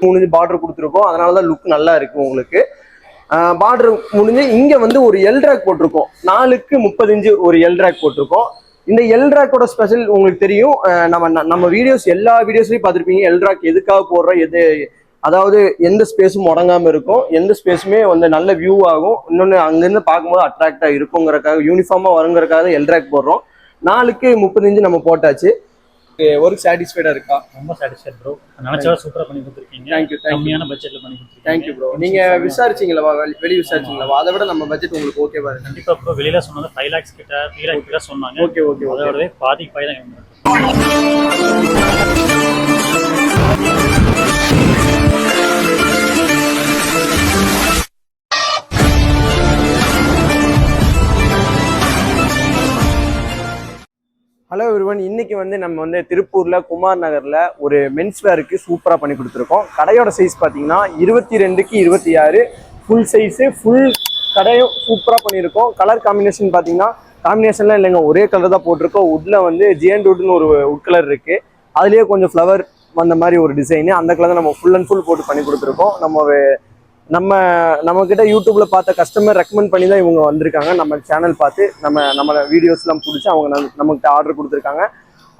முடிஞ்சு பார்டர் கொடுத்துருக்கோம். அதனாலதான் லுக் நல்லா இருக்கு உங்களுக்கு. பார்டர் முடிஞ்சு இங்க வந்து ஒரு எல்ட்ராக் போட்டிருக்கோம். 4க்கு 30 இன்ச்சு ஒரு எல்ட்ராக் போட்டிருக்கோம். இந்த எல்ட்ராக்கோட ஸ்பெஷல் உங்களுக்கு தெரியும். நம்ம வீடியோஸ் எல்லா வீடியோஸ்லயும் பார்த்துருப்பீங்க. எல்ட்ராக் எதுக்காக போடுறோம், அதாவது எந்த ஸ்பேஸும் முடங்காம இருக்கும், எந்த ஸ்பேஸுமே வந்து நல்ல வியூ ஆகும், இன்னொன்னு அங்கிருந்து பார்க்கும்போது அட்ராக்டா இருக்குங்கிறக்காக, யூனிஃபார்மா வருங்கிறக்காக எல்ட்ராக் போடுறோம். 4க்கு 30 இன்ச்சு நம்ம போட்டாச்சு. ஒரு சாட்டிஸ்ஃபைடா இருக்கா? ரொம்ப சாட்டிஸ்ஃபைட் ப்ரோ. நினைச்சா சூப்பரா பண்ணி கொடுத்துருக்கீங்க. தேங்க்யூ. கம்மியான பட்ஜெட்ல பண்ணி கொடுத்துருக்கீங்க. Thank you bro. நீங்க விசாரிச்சீங்களா, வெளிய விசாரிச்சீங்களா? அதை விட நம்ம பட்ஜெட் உங்களுக்கு ஓகேவா இருக்கு? கண்டிப்பா ப்ரோ. வெளியில சொன்னது 5 lakhs கிட்ட 3 lakhs கிட்ட சொன்னாங்க. Okay okay. அதோடவே பாதிக்கு பாதி தான். ஹலோ எவ்ரிவன், இன்னைக்கு வந்து நம்ம வந்து திருப்பூர்ல குமார் நகர்ல ஒரு மென்ஸ் வேருக்கு சூப்பரா பண்ணி கொடுத்துருக்கோம். கடையோட சைஸ் பாத்தீங்கன்னா 22க்கு 26 ஃபுல் சைஸு, ஃபுல் கடையும் சூப்பரா பண்ணியிருக்கோம். கலர் காம்பினேஷன் பாத்தீங்கன்னா காம்பினேஷன்லாம் இல்லைங்க, ஒரே கலர் தான் போட்டிருக்கோம். வுட்ல வந்து ஜியன் வுட்னு ஒரு வுட் கலர் இருக்கு, அதுலயே கொஞ்சம் ஃப்ளவர் அந்த மாதிரி ஒரு டிசைனு, அந்த கலர் நம்ம ஃபுல் அண்ட் ஃபுல் போட்டு பண்ணி கொடுத்துருக்கோம். நம்ம கிட்ட யூடியூப்ல பார்த்த கஸ்டமர் ரெக்கமெண்ட் பண்ணி தான் இவங்க வந்திருக்காங்க. நம்ம சேனல் பார்த்து நம்ம வீடியோஸ்லாம் பிடிச்சி அவங்க நம்மகிட்ட ஆர்டர் கொடுத்துருக்காங்க.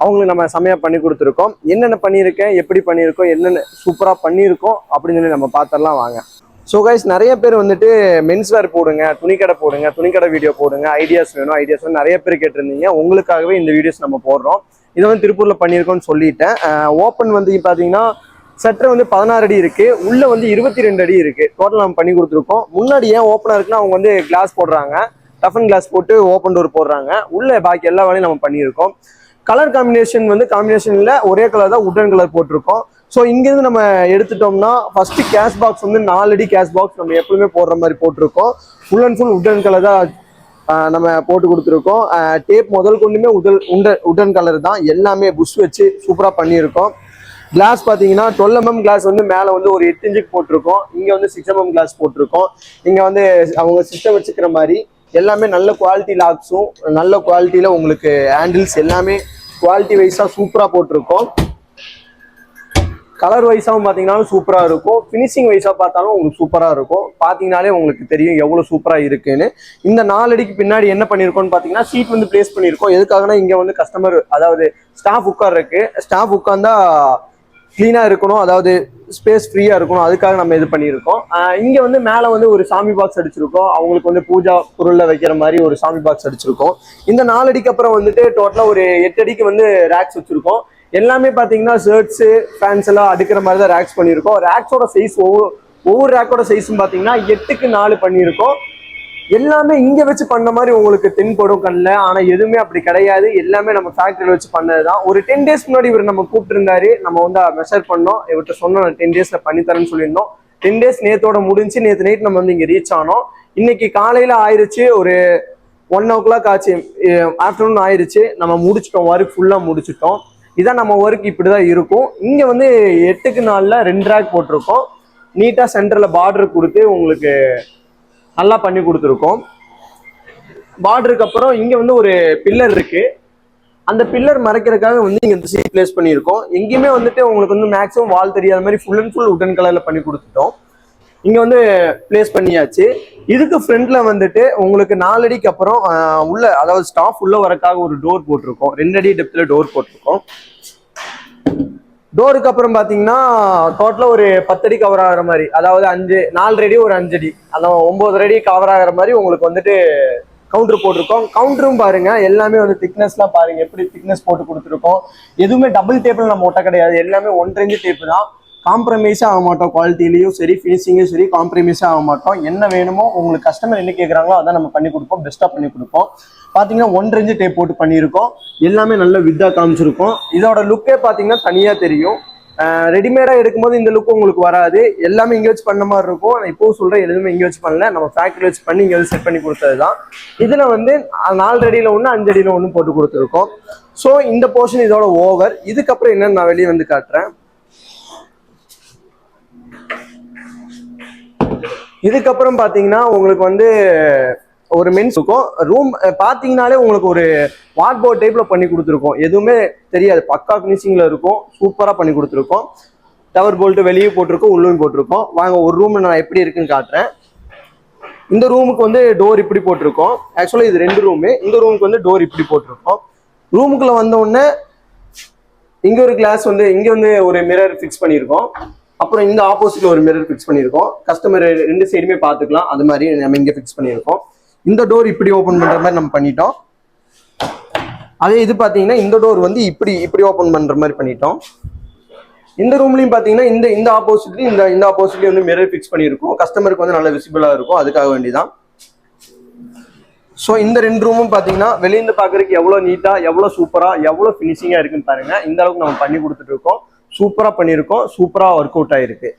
அவங்களுக்கு நம்ம செமையா பண்ணி கொடுத்துருக்கோம். என்னென்ன பண்ணியிருக்கேன், எப்படி பண்ணியிருக்கோம், என்னென்ன சூப்பராக பண்ணியிருக்கோம் அப்படின்னு சொல்லி நம்ம பார்த்துடலாம் வாங்க. ஸோ கைஸ், நிறைய பேர் வந்துட்டு மென்ஸ் வேர் போடுங்க, துணிக்கடை போடுங்க, துணிக்கடை வீடியோ போடுங்க, ஐடியாஸ் வேணும் நிறைய பேர் கேட்டிருந்தீங்க. உங்களுக்காகவே இந்த வீடியோஸ் நம்ம போடுறோம். இதை வந்து திருப்பூர்ல பண்ணியிருக்கோம்னு சொல்லிட்டேன். ஓப்பன் வந்து பார்த்தீங்கன்னா சட்டர் வந்து 16 அடி இருக்கு, உள்ள வந்து 22 அடி இருக்கு. டோட்டல் நம்ம பண்ணி கொடுத்துருக்கோம். முன்னாடி ஏன் ஓப்பனா இருக்குன்னா அவங்க வந்து கிளாஸ் போடுறாங்க, டஃபன் கிளாஸ் போட்டு ஓப்பன் டோர் போடுறாங்க. உள்ள பாக்கி எல்லா வேலையும் நம்ம பண்ணியிருக்கோம். கலர் காம்பினேஷன் வந்து காம்பினேஷன்ல ஒரே கலர் தான், உட்டன் கலர் போட்டிருக்கோம். ஸோ இங்கிருந்து நம்ம எடுத்துட்டோம்னா ஃபர்ஸ்ட் கேஷ் பாக்ஸ் வந்து 4 அடி கேஷ் பாக்ஸ் நம்ம எப்பவுமே போடுற மாதிரி போட்டிருக்கோம். Full and full wooden colour தான் நம்ம போட்டு கொடுத்துருக்கோம். டேப் முதல் கொண்டுமே உட்டன் கலர் தான், எல்லாமே புஷ் வச்சு சூப்பரா பண்ணியிருக்கோம். கிளாஸ் பார்த்தீங்கன்னா 12 mm கிளாஸ் வந்து மேலே வந்து ஒரு 8 இன்ச்சுக்கு போட்டிருக்கோம். இங்கே வந்து 6 mm கிளாஸ் போட்டிருக்கோம். இங்கே வந்து அவங்க சிஸ்டம் வச்சுக்கிற மாதிரி எல்லாமே நல்ல குவாலிட்டி லாக்ஸும் நல்ல குவாலிட்டியில் உங்களுக்கு ஹேண்டில்ஸ் எல்லாமே குவாலிட்டி வைஸாக சூப்பராக போட்டிருக்கோம். கலர் வைஸாகவும் பார்த்தீங்கன்னாலும் சூப்பராக இருக்கும், ஃபினிஷிங் வைஸாக பார்த்தாலும் உங்களுக்கு சூப்பராக இருக்கும். பார்த்தீங்கனாலே உங்களுக்கு தெரியும் எவ்வளோ சூப்பராக இருக்குன்னு. இந்த 4 அடிக்கு பின்னாடி என்ன பண்ணியிருக்கோம்னு பார்த்தீங்கன்னா சீட் வந்து பிளேஸ் பண்ணியிருக்கோம். எதுக்காகனா இங்கே வந்து கஸ்டமர், அதாவது ஸ்டாஃப் உட்கார்றதுக்கு, ஸ்டாஃப் உட்கார்ந்தா கிளீனாக இருக்கணும், அதாவது ஸ்பேஸ் ஃப்ரீயாக இருக்கணும், அதுக்காக நம்ம இது பண்ணியிருக்கோம். இங்கே வந்து மேலே வந்து ஒரு சாமி பாக்ஸ் அடிச்சிருக்கோம். அவங்களுக்கு வந்து பூஜா பொருளில் வைக்கிற மாதிரி ஒரு சாமி பாக்ஸ் அடிச்சிருக்கோம். இந்த 4 அடிக்கு அப்புறம் வந்துட்டு டோட்டலாக ஒரு 8 அடிக்கு வந்து ரேக்ஸ் வச்சிருக்கோம். எல்லாமே பார்த்தீங்கன்னா ஷர்ட்ஸு ஃபேன்ஸ் எல்லாம் அடுக்கிற மாதிரி தான் ரேக்ஸ் பண்ணியிருக்கோம். ரேக்ஸோட சைஸ் ஒவ்வொரு ரேக்கோட சைஸும் பார்த்தீங்கன்னா 8க்கு 4 பண்ணியிருக்கோம். எல்லாமே இங்க வச்சு பண்ண மாதிரி உங்களுக்கு தென்படும் கண்ணில், ஆனா எதுவுமே அப்படி கிடையாது. எல்லாமே நம்ம ஃபேக்டரியில வச்சு பண்ணதுதான். ஒரு 10 days முன்னாடி இவர் நம்ம கூப்பிட்டு இருந்தாரு, நம்ம வந்து மெஷர் பண்ணோம். இவர்கிட்ட சொன்னோம் 10 daysல பண்ணித்தரேன்னு சொல்லியிருந்தோம். 10 days நேத்தோட முடிஞ்சு, நேற்று நைட் நம்ம வந்து இங்க ரீச் ஆனோம். இன்னைக்கு காலையில ஆயிடுச்சு, ஒரு 1 o'clock ஆச்சு, ஆஃப்டர்நூன் ஆயிடுச்சு. நம்ம முடிச்சிட்டோம், ஒர்க் ஃபுல்லா முடிச்சிட்டோம். இதான் நம்ம ஒர்க் இப்படிதான் இருக்கும். இங்க வந்து 8க்கு 4ல 2 ரேக் போட்டிருக்கோம். நீட்டா சென்டர்ல பார்டர் கொடுத்து உங்களுக்கு நல்லா பண்ணி கொடுத்துருக்கோம். பார்டருக்கு அப்புறம் இங்க வந்து ஒரு பில்லர் இருக்கு, அந்த பில்லர் மறைக்கிறதுக்காக வந்து இங்க இந்த சீட் பிளேஸ் பண்ணியிருக்கோம். எங்கேயுமே வந்துட்டு உங்களுக்கு வந்து மேக்ஸிமம் வால் தெரியாத மாதிரி ஃபுல் அண்ட் ஃபுல் உட்டன் கலர்ல பண்ணி கொடுத்துட்டோம். இங்க வந்து பிளேஸ் பண்ணியாச்சு. இதுக்கு ஃப்ரண்ட்ல வந்துட்டு உங்களுக்கு 4 அடிக்கு அப்புறம் உள்ள, அதாவது ஸ்டாஃப் உள்ள வரக்காக ஒரு டோர் போட்டிருக்கோம். 2 அடி டெப்த்ல டோர் போட்டிருக்கோம். டோருக்கு அப்புறம் பாத்தீங்கன்னா டோட்டலா ஒரு 10 அடி கவர் ஆகிற மாதிரி, அதாவது 4 அடி ஒரு 5 அடி, அதான் 9 அடி கவர் ஆகிற மாதிரி உங்களுக்கு வந்துட்டு கவுண்டர் போட்டிருக்கோம். கவுண்டரும் பாருங்க, எல்லாமே வந்து திக்னஸ்லாம் பாருங்க எப்படி திக்னஸ் போட்டு கொடுத்துருக்கோம். எதுவுமே டபுள் டேப்ல நம்ம ஒட்ட கிடையாது, எல்லாமே 1.5 inch டேப்பு தான். காம்ப்ரமைஸாக ஆக மாட்டோம், குவாலிட்டிலையும் சரி ஃபினிஷிங்கும் சரி காம்ப்ரமைஸாக ஆக மாட்டோம். என்ன வேணுமோ உங்களுக்கு கஸ்டமர் என்ன கேட்குறாங்களோ அதான் நம்ம பண்ணி கொடுப்போம், பெஸ்ட்டாக பண்ணி கொடுப்போம். பார்த்தீங்கன்னா 1.5 inch டேப் போட்டு பண்ணியிருக்கோம். எல்லாமே நல்ல வித்தாக காமிச்சிருக்கோம். இதோட லுக்கே பார்த்தீங்கன்னா தனியாக தெரியும். ரெடிமேடாக எடுக்கும்போது இந்த லுக் உங்களுக்கு வராது, எல்லாமே இங்கே வச்சு பண்ண மாதிரி இருக்கும். நான் இப்போ சொல்கிறேன், எதுவுமே இங்கே வச்சு பண்ணல, நம்ம ஃபேக்ட்ரி வச்சு பண்ணி இங்கே வந்து செட் பண்ணி கொடுத்தது தான். இதில் வந்து 4 அடியில் 1 5 அடியில் 1 போட்டு கொடுத்துருக்கோம். ஸோ இந்த போர்ஷன் இதோட ஓவர். இதுக்கப்புறம் என்னன்னு நான் வெளியே வந்து காட்டுறேன். இதுக்கப்புறம் பார்த்தீங்கன்னா உங்களுக்கு வந்து ஒரு மென்ஸ் இருக்கும் ரூம். பார்த்தீங்கன்னாலே உங்களுக்கு ஒரு வார்ட்போர்ட் டைப்ல பண்ணி கொடுத்துருக்கோம். எதுவுமே தெரியாது, பக்கா ஃபினிஷிங்ல இருக்கும், சூப்பராக பண்ணி கொடுத்துருக்கோம். டவர் போல்ட் வெளியே போட்டிருக்கோம், உள்ளும் போட்டிருக்கோம். வாங்க ஒரு ரூம் நான் எப்படி இருக்குன்னு காட்டுறேன். இந்த ரூமுக்கு வந்து டோர் இப்படி போட்டிருக்கோம். ஆக்சுவலா இது 2 ரூமு. இந்த ரூமுக்கு வந்து டோர் இப்படி போட்டிருக்கோம். ரூமுக்குள்ள வந்த உடனே இங்க ஒரு கிளாஸ் வந்து இங்க வந்து ஒரு மிரர் ஃபிக்ஸ் பண்ணியிருக்கோம். அப்புறம் இந்த ஆப்போசிட்ல ஒரு மிரர் ஃபிக்ஸ் பண்ணியிருக்கோம். கஸ்டமர் 2 சைடுமே பார்த்துக்கலாம், அது மாதிரி நம்ம இங்க ஃபிக்ஸ் பண்ணியிருக்கோம். இந்த டோர் இப்படி ஓப்பன் பண்ற மாதிரி நம்ம பண்ணிட்டோம். அதே இது பாத்தீங்கன்னா இந்த டோர் வந்து இப்படி ஓப்பன் பண்ற மாதிரி பண்ணிட்டோம். இந்த ரூம்லயும் பாத்தீங்கன்னா இந்த ஆப்போசிட்லயும் இந்த ஆப்போசிட்லயும் வந்து மிரர் ஃபிக்ஸ் பண்ணியிருக்கோம். கஸ்டமருக்கு வந்து நல்ல விசிபிளா இருக்கும், அதுக்காக வேண்டிதான். ஸோ இந்த 2 ரூமும் பாத்தீங்கன்னா வெளியிருந்து பாக்குறதுக்கு எவ்வளவு நீட்டா, எவ்வளவு சூப்பரா, எவ்வளவு ஃபினிஷிங்கா இருக்குன்னு பாருங்க. இந்த அளவுக்கு நம்ம பண்ணி கொடுத்துட்டு இருக்கோம். சூப்பரா பண்ணியிருக்கோம், சூப்பரா ஒர்க் அவுட் ஆயிருக்கு.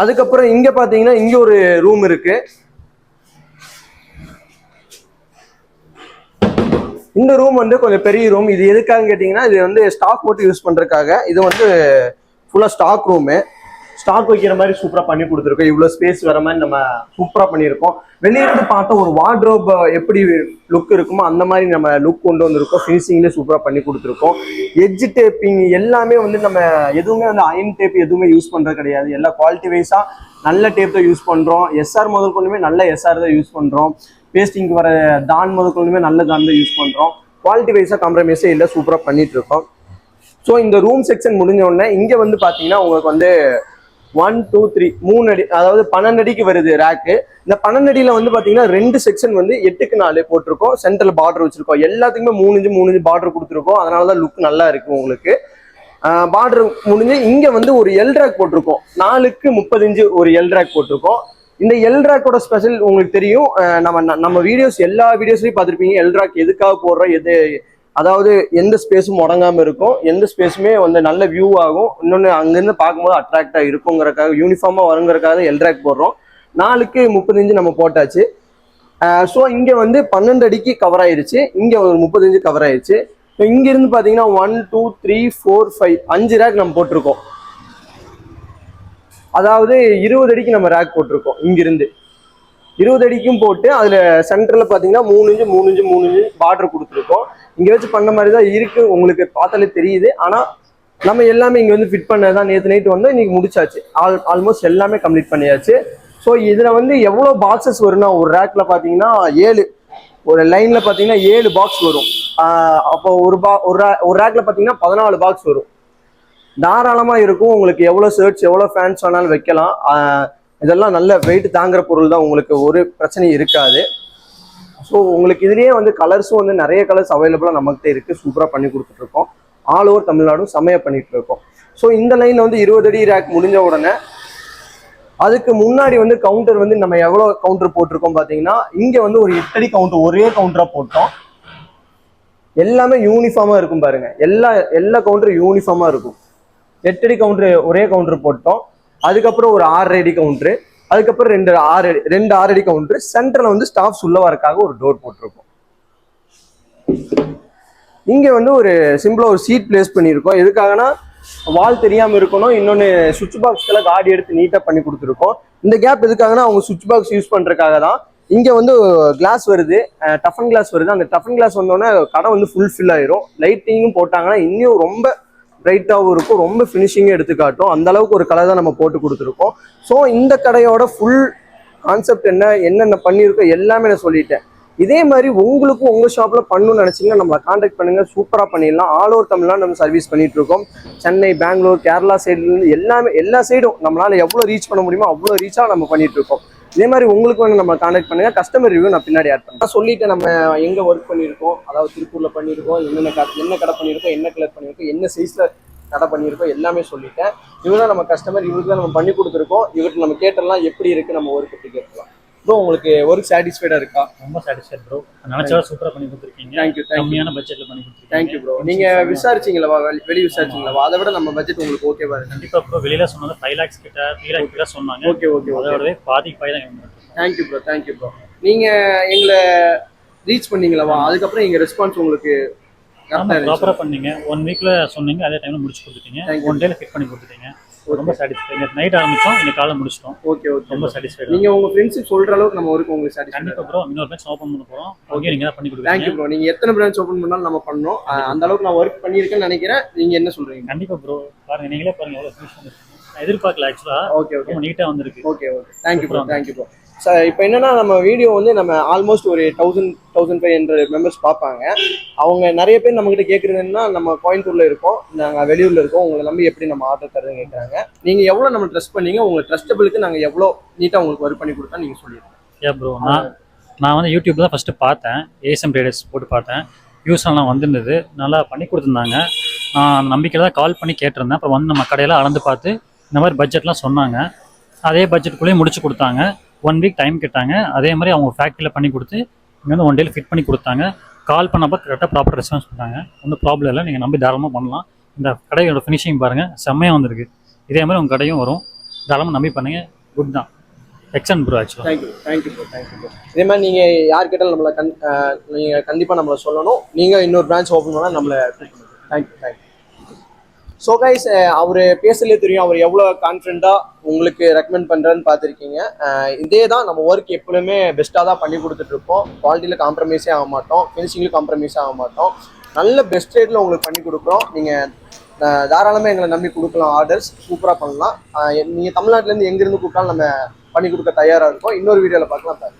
அதுக்கப்புறம் இங்க பாத்தீங்கன்னா இங்க ஒரு ரூம் இருக்கு. இந்த ரூம் வந்து கொஞ்சம் பெரிய ரூம். இது எதுக்காக கேட்டீங்கன்னா இது வந்து ஸ்டாக் போட்டு யூஸ் பண்றதுக்காக. இது வந்து ஃபுல்லா ஸ்டாக் ரூமு. ஸ்டாக் வைக்கிற மாதிரி சூப்பரா பண்ணி கொடுத்துருக்கோம். இவ்வளவு ஸ்பேஸ் வர மாதிரி நம்ம சூப்பரா பண்ணியிருக்கோம். வெளியிருந்து பார்த்தா ஒரு வார்ட்ரோப் எப்படி லுக் இருக்குமோ அந்த மாதிரி நம்ம லுக் கொண்டு வந்திருக்கோம். ஃபினிஷிங்லேயே சூப்பரா பண்ணி கொடுத்துருக்கோம். எட்ஜ் டேப்பிங் எல்லாமே வந்து நம்ம எதுவுமே வந்து அயன் டேப் எதுவுமே யூஸ் பண்றது கிடையாது. எல்லாம் குவாலிட்டி வைஸா நல்ல டேப் தான் யூஸ் பண்றோம். எஸ்ஆர் முதல் கொண்டுமே நல்ல எஸ்ஆர் தான் யூஸ் பண்றோம். பேஸ்டிங் வர தான் முதல் கொண்டுமே நல்ல தான் தான் யூஸ் பண்றோம். குவாலிட்டி வைஸா காம்ப்ரமைஸே இல்லை, சூப்பரா பண்ணிட்டு இருக்கோம். ஸோ இந்த ரூம் செக்ஷன் முடிஞ்ச உடனே இங்க வந்து பாத்தீங்கன்னா உங்களுக்கு வந்து 1 2 3 3 அடி, அதாவது 12 அடிக்கு வருது ரேக்கு. இந்த 12 அடியில வந்து பாத்தீங்கன்னா 2 செக்ஷன் வந்து 8க்கு 4 போட்டிருக்கோம். சென்டர்ல பார்டர் வச்சிருக்கோம். எல்லாத்துக்குமே 3 இன்ச்சு 3 இன்ச்சு பார்டர் கொடுத்துருக்கோம். அதனாலதான் லுக் நல்லா இருக்கு உங்களுக்கு. பார்டர் முடிஞ்சு இங்க வந்து ஒரு எல் ரேக் போட்டிருக்கோம். 4க்கு 30 இன்ச்சு ஒரு எல் ரேக் போட்டிருக்கோம். இந்த எல் ரேக்கோட ஸ்பெஷல் உங்களுக்கு தெரியும். நம்ம வீடியோஸ் எல்லா வீடியோஸ்லயும் பார்த்துருப்பீங்க. எல் ரேக் எதுக்காக போடுறோம், அதாவது எந்த ஸ்பேஸும் முடங்காம இருக்கும், எந்த ஸ்பேஸுமே வந்து நல்ல வியூ ஆகும், இன்னொன்று அங்கிருந்து பார்க்கும்போது அட்ராக்டா இருக்குங்கிறக்காக, யூனிஃபார்மா வருங்கிறக்காக எல் ரேக் போடுறோம். 4க்கு 30 இன்ச்சு நம்ம போட்டாச்சு. ஸோ இங்க வந்து 12 அடிக்கு கவர் ஆயிருச்சு, இங்க ஒரு 30 இன்ச்சு கவர் ஆயிருச்சு. இங்க இருந்து பாத்தீங்கன்னா 1 2 3 4 5 5 ரேக் நம்ம போட்டிருக்கோம். அதாவது 20 அடிக்கு நம்ம ரேக் போட்டிருக்கோம். இங்கிருந்து 20 அடிக்கும் போட்டு அதுல சென்டர்ல பாத்தீங்கன்னா 3 இன்ச்சு 3 இன்ச்சு 3 இன்ச்சு பார்டர் கொடுத்துருக்கோம். இங்க வச்சு பண்ண மாதிரி தான் இருக்கு, உங்களுக்கு பார்த்தாலே தெரியுது. ஆனா நம்ம எல்லாமே இங்க வந்து ஃபிட் பண்ணதான். நேற்று நைட்டு வந்து இன்னைக்கு முடிச்சாச்சு. ஆல்மோஸ்ட் எல்லாமே கம்ப்ளீட் பண்ணியாச்சு. ஸோ இதுல வந்து எவ்வளவு பாக்ஸஸ் வரும்னா, ஒரு ரேக்ல பாத்தீங்கன்னா 7, ஒரு லைன்ல பாத்தீங்கன்னா 7 பாக்ஸ் வரும். அப்போ ஒரு ரேக்ல பாத்தீங்கன்னா 14 பாக்ஸ் வரும். தாராளமா இருக்கும். உங்களுக்கு எவ்வளவு ஷர்ட்ஸ் எவ்வளவு ஃபேன்ஸ் வேணாலும் வைக்கலாம். இதெல்லாம் நல்ல வெயிட் தாங்குற பொருள் தான், உங்களுக்கு ஒரு பிரச்சனையும் இருக்காது. ஸோ உங்களுக்கு இதுலயே வந்து கலர்ஸும் வந்து நிறைய கலர்ஸ் அவைலபிளா நம்மகிட்ட இருக்கு. சூப்பரா பண்ணி கொடுத்துட்டு இருக்கோம். ஆல் ஓவர் தமிழ்நாடும் செமையா பண்ணிட்டு இருக்கோம். ஸோ இந்த லைன்ல வந்து 20 அடி ரேக் முடிஞ்ச உடனே அதுக்கு முன்னாடி வந்து கவுண்டர் வந்து நம்ம எவ்வளவு கவுண்டர் போட்டிருக்கோம் பாத்தீங்கன்னா, இங்க வந்து ஒரு 8 அடி கவுண்டர் ஒரே கவுண்டரா போட்டோம். எல்லாமே யூனிஃபார்மா இருக்கும் பாருங்க. எல்லா கவுண்டரும் யூனிஃபார்மா இருக்கும். 8 அடி கவுண்டர் ஒரே கவுண்டர் போட்டோம். அதுக்கப்புறம் ஒரு 6 அடி கவுண்டர், அதுக்கப்புறம் 2 6 அடி கவுண்டர். சென்டர்ல வந்து ஸ்டாஃப்ஸ் உள்ள வரக்காக ஒரு டோர் போட்டிருக்கோம். இங்க வந்து ஒரு சிம்பிளா ஒரு சீட் பிளேஸ் பண்ணியிருக்கோம். எதுக்காகனா வால் தெரியாம இருக்கணும். இன்னொன்னு சுவிட்ச் பாக்ஸ்ல காடி எடுத்து நீட்டா பண்ணி கொடுத்துருக்கோம். இந்த கேப் எதுக்காகனா அவங்க சுவிட்ச் பாக்ஸ் யூஸ் பண்றதுக்காக தான். இங்க வந்து கிளாஸ் வருது, டஃபன் கிளாஸ் வருது. அந்த டஃபன் கிளாஸ் வந்தோடனே கடை வந்து ஃபுல் ஆயிரும். லைட்டிங்கும் போட்டாங்கன்னா இன்னும் ரொம்ப பிரைட்டாகவும் இருக்கும், ரொம்ப ஃபினிஷிங்கும் எடுத்து காட்டும். அந்த அளவுக்கு ஒரு கலர் தான் நம்ம போட்டு கொடுத்துருக்கோம். ஸோ இந்த கடையோட ஃபுல் கான்செப்ட் என்னென்ன பண்ணியிருக்கோம் எல்லாமே நான் சொல்லிட்டேன். இதே மாதிரி உங்களுக்கும் உங்க ஷாப்ல பண்ணணும்னு நினைச்சீங்கன்னா நம்மளை கான்டாக்ட் பண்ணுங்க, சூப்பரா பண்ணிடலாம். ஆல் ஓவர் தமிழ்நாடு நம்ம சர்வீஸ் பண்ணிட்டு இருக்கோம். சென்னை, பெங்களூர், கேரளா சைடுல இருந்து எல்லா சைடும் நம்மளால எவ்வளவு ரீச் பண்ண முடியுமோ அவ்வளவு ரீச்சா நம்ம பண்ணிட்டு இருக்கோம். இதே மாதிரி உங்களுக்கு வந்து நம்ம கான்டாக்ட் பண்ணுங்க. கஸ்டமர் ரிவ்யூ நான் பின்னாடி ஆட் பண்ணேன். சொல்லிட்டு நம்ம எங்க ஒர்க் பண்ணியிருக்கோம், அதாவது திருப்பூர்ல பண்ணியிருக்கோம், என்ன கடை பண்ணியிருக்கோம், என்ன கலர் பண்ணியிருக்கோம், என்ன சைஸ்ல கடை பண்ணியிருக்கோம் எல்லாமே சொல்லிட்டேன். இவங்க தான் நம்ம கஸ்டமர், இவருக்கு தான் நம்ம பண்ணி கொடுத்துருக்கோம். இவருக்கு நம்ம கேட்டெல்லாம் எப்படி இருக்கு, நம்ம ஒர்க் எப்படி கேட்கலாம். ப்ரோ உங்களுக்கு ஒர்க் சாட்டிஸ்ஃபைடா இருக்கா? ரொம்ப சாட்டிஸ்ஃபைட் ப்ரோ. நினைச்சா சூப்பரா பண்ணி கொடுத்துருக்கீங்க. தேங்க்யூ. கம்மியான பட்ஜெட்ல பண்ணி கொடுத்துருக்கீங்க. Thank you bro. நீங்க விசாரிச்சீங்களா, வெளிய விசாரிச்சீங்களா? அதை விட நம்ம பட்ஜெட் உங்களுக்கு ஓகேவா இருக்கு? கண்டிப்பா ப்ரோ. வெளியில சொன்னது 5 lakhs கிட்ட 3 lakh கிட்ட சொன்னாங்க. ஓகே. அதோடவே பாதிக்கு பாதி தான். Thank you bro. நீங்க எங்களை ரீச் பண்ணீங்களா? அதுக்கப்புறம் எங்க ரெஸ்பான்ஸ் உங்களுக்கு ப்ராப்பரா பண்ணீங்க. 1 வீக்ல சொன்னீங்க, அதே டைம்ல முடிச்சு கொடுத்துட்டீங்க. 1 டேல ஃபிட் பண்ணி கொடுத்துட்டீங்க. ரொம்ப சாட்டிஸ்ஃபைட். நைட் ஆரம்பிச்சோம், இன்னைக்கு காலைல முடிச்சிட்டோம். ஓகே. ரொம்ப சாட்டிஸ்ஃபைட். நீங்க உங்க ஃப்ரெண்ட்ஸ் சொல்ற அளவுக்கு நம்ம ஒர்க் உங்களுக்கு சாட்டிஸ்ஃபைட். கண்டிப்பா ப்ரோ. இன்னொரு பேட்ச் ஓபன் பண்ண போறோம். ஓகே, நீங்க தான் பண்ணி கொடுங்க. Thank you bro. நீங்க எத்தனை பிரான்ச் ஓபன் பண்ணாலும் நம்ம பண்ணோம். அந்த அளவுக்கு நான் ஒர்க் பண்ணியிருக்கேன்னு நினைக்கிறேன். நீங்க என்ன சொல்றீங்க? கண்டிப்பா ப்ரோ. பாருங்க, நீங்களே பாருங்க எவ்வளவு ஃபினிஷ் பண்ணிருக்கீங்க. நான் எதிர்பார்க்கல ஆக்சுவலா. ஓகே ஓகே ரொம்ப நீட்டா வந்திருக்கு. Okay okay thank you bro thank you bro. Sir இப்போ என்னன்னா நம்ம வீடியோ வந்து நம்ம ஆல்மோஸ்ட் ஒரு 1500 மெம்பர்ஸ் பார்ப்பாங்க. அவங்க நிறைய பேர் நம்மகிட்ட கேட்குறதுன்னா நம்ம கோயம்புத்தூர்ல இருக்கோம், நாங்கள் வெளியூர்ல இருக்கோம், உங்களை நம்பி எப்படி நம்ம ஆர்டர் தருதுன்னு கேட்குறாங்க. நீங்கள் எவ்வளோ நம்ம ட்ரஸ்ட் பண்ணீங்க, உங்களை ட்ரஸ்டபிளுக்கு நாங்கள் எவ்வளோ நீட்டாக உங்களுக்கு ஒர்க் பண்ணி கொடுத்தா நீங்கள் சொல்லிடுங்க. ஏன் ப்ரோ, நான் வந்து யூடியூப் தான் ஃபஸ்ட்டு பார்த்தேன், ஏஎஸ்எம் ட்ரேடர்ஸ் போட்டு பார்த்தேன். வியூஸ்லாம் வந்திருந்தது, நல்லா பண்ணி கொடுத்துருந்தாங்க. நான் நம்பிக்கையில் தான் கால் பண்ணி கேட்டிருந்தேன். அப்புறம் வந்து நம்ம கடையெல்லாம் அளந்து பார்த்து இந்த மாதிரி பட்ஜெட்லாம் சொன்னாங்க. அதே பட்ஜெட்டுக்குள்ளேயே முடிச்சு கொடுத்தாங்க. 1 வீக் டைம் கேட்டாங்க. அதே மாதிரி அவங்க ஃபேக்ட்ரியில் பண்ணி கொடுத்து இங்கே வந்து 1 டேல ஃபிட் பண்ணி கொடுத்தாங்க. கால் பண்ணப்போ கரெக்டாக ப்ராப்பர் ரெஸ்பான்ஸ் பண்ணாங்க. ஒன்றும் ப்ராப்ளம் இல்லை, நீங்கள் நம்பி தாராளமாக பண்ணலாம். இந்த கடையோட ஃபினிஷிங் பாருங்கள், செம்மையாக வந்திருக்கு. இதே மாதிரி உங்கள் கடையும் வரும், தாராளமாக நம்பி பண்ணுங்கள். குட் தான், எக்ஸலன்ட் ப்ரோ ஆக்சுவலாக. Thank you bro. இதே மாதிரி நீங்கள் யார் கேட்டாலும் நம்மளை நீங்கள் கண்டிப்பாக நம்மளை சொல்லணும். நீங்கள் இன்னொரு பிரான்ச் ஓப்பன் பண்ணால் நம்மளை தேங்க்யூ. ஸோ கைஸ், அவர் பேசலே தெரியும் அவர் எவ்வளோ கான்ஃபிடென்ட்டாக உங்களுக்கு ரெக்கமெண்ட் பண்ணுறேன்னு பார்த்துருக்கீங்க. இதே தான் நம்ம ஒர்க் எப்பவுமே பெஸ்ட்டாக தான் பண்ணி கொடுத்துட்ருப்போம். குவாலிட்டியில் காம்ப்ரமைஸே ஆக மாட்டோம், ஃபினிஷிங்கில் காம்ப்ரமைஸே ஆக மாட்டோம். நல்ல பெஸ்ட் ரேட்டில் உங்களுக்கு பண்ணி கொடுக்குறோம். நீங்கள் தாராளமாக எங்களை நம்பி கொடுக்கலாம், ஆர்டர்ஸ் சூப்பராக பண்ணலாம். நீங்கள் தமிழ்நாட்டிலேருந்து எங்கேருந்து கூப்பிட்டாலும் நம்ம பண்ணி கொடுக்க தயாராக இருக்கோம். இன்னொரு வீடியோவில் பார்க்கலாம்.